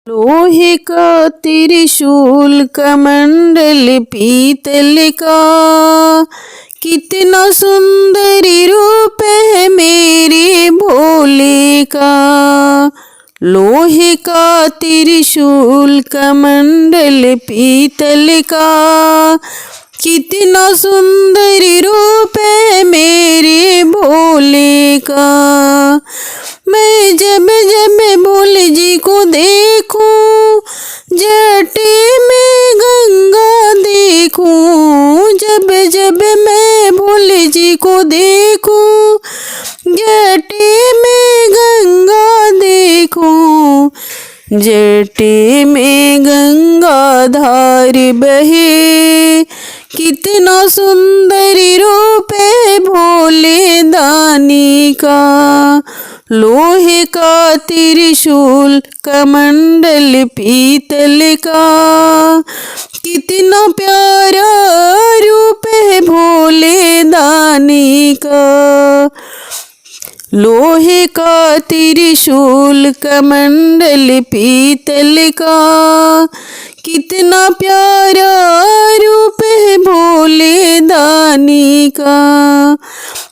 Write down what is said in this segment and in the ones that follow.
लोहे का त्रिशूल कमंडल पीतल का, कितना सुंदर रूप है मेरे भोले का। लोहे का त्रिशूल कमंडल पीतल का, कितना सुंदर रूप है मेरे भोले का। मैं जब जब भोले जी को देखूं, जटे में गंगा देखूं। जब जब मैं भोले जी को देखूं, जटे में गंगा देखूं। जटे में गंगा धार बहे, कितना सुंदर रूप है भोले दानी का। लोहे का त्रिशूल कमंडल पीतल का, कितना प्यारा रूप है भोले दानी का। लोहे का त्रिशूल कमंडल पीतल का, कितना प्यारा रूप है भोले दानी का।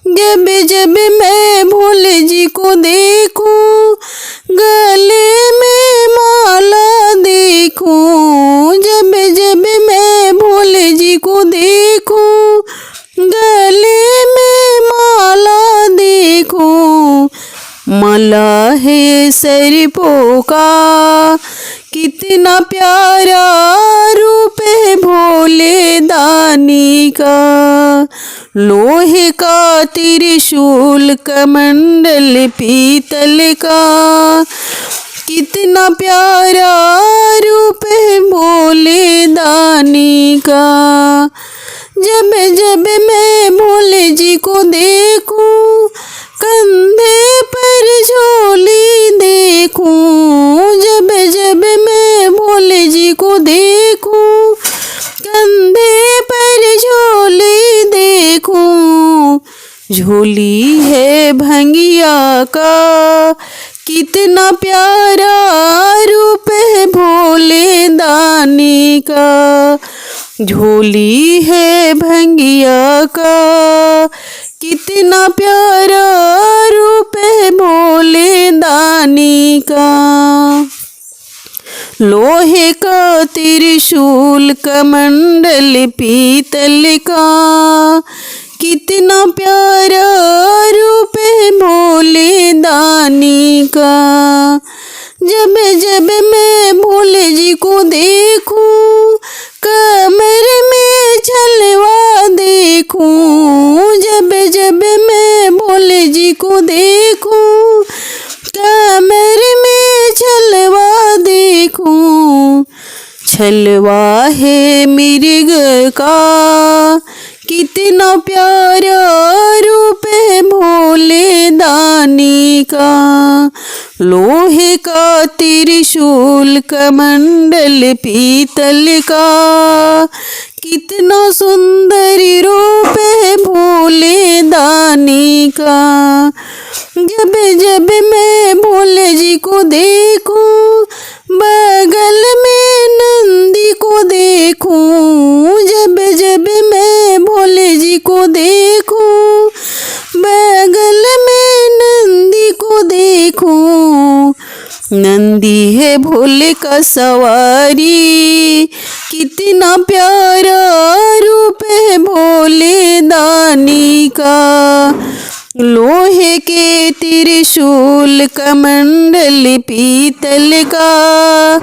जब जब मैं भोले जी को देखूं, गले में माला देखूं। जब जब मैं भोले जी को देखूं, गले में माला देखूं। माला है सरपों का, कितना प्यारा रूप है भोले दानी का। लोहे का त्रिशूल कमंडल पीतल का, कितना प्यारा रूप है भोले दानी का। जब जब मैं भोले जी को देखूं, कंधे पर झोली देखूं। जब जब मैं भोले जी को देखूं, कंधे पर झोली देखूं। झोली है भंगिया का, कितना प्यारा रूप है भोले दानी का। झोली है भंगिया का, कितना प्यारा रूप है भोले दानी का। लोहे का त्रिशूल कमंडल पीतल का, कितना प्यारा रूप है भोले दानी का। जब जब मैं भोले जी को देखूं, कमर में छलवा देखूं। जब जब मैं भोले जी को देखूं, कमर में छलवा देखूं। छलवा है मृग का, कितना प्यारा रूप है भोले दानी का। लोहे का त्रिशूल कमंडल पीतल का, कितना सुंदर रूप है भोले दानी का। जब जब मैं भोले जी को देखूं, बगल में नंदी को देखूं। जब जब मैं भोले जी को देखूं, बगल में नंदी को देखूं। नंदी है भोले का सवारी, कितना प्यारा रूप है भोले दानी का। लोहे के त्रिशूल कमंडल पीतल का,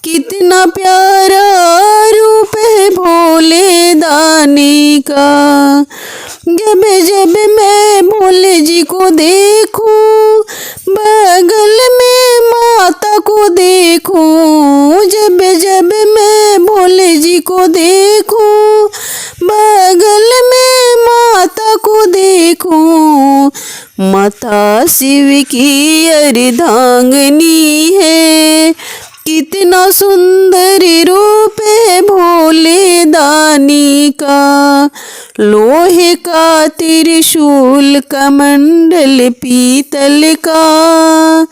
कितना प्यारा रूप है भोले दानी का। जब जब मैं भोले जी को देखूं, बगल में माता को देखूं। जब जब मैं भोले जी को देखूं, बगल में माता को देखूं। माता शिव की अर्धांगिनी है, कितना सुंदर रूप है भोले दानी का। लोहे का त्रिशूल कमंडल पीतल का,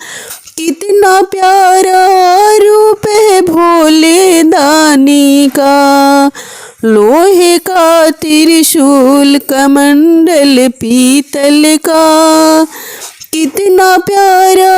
कितना प्यारा रूप का, लोहे का त्रिशूल कमंडल पीतल का, कितना प्यारा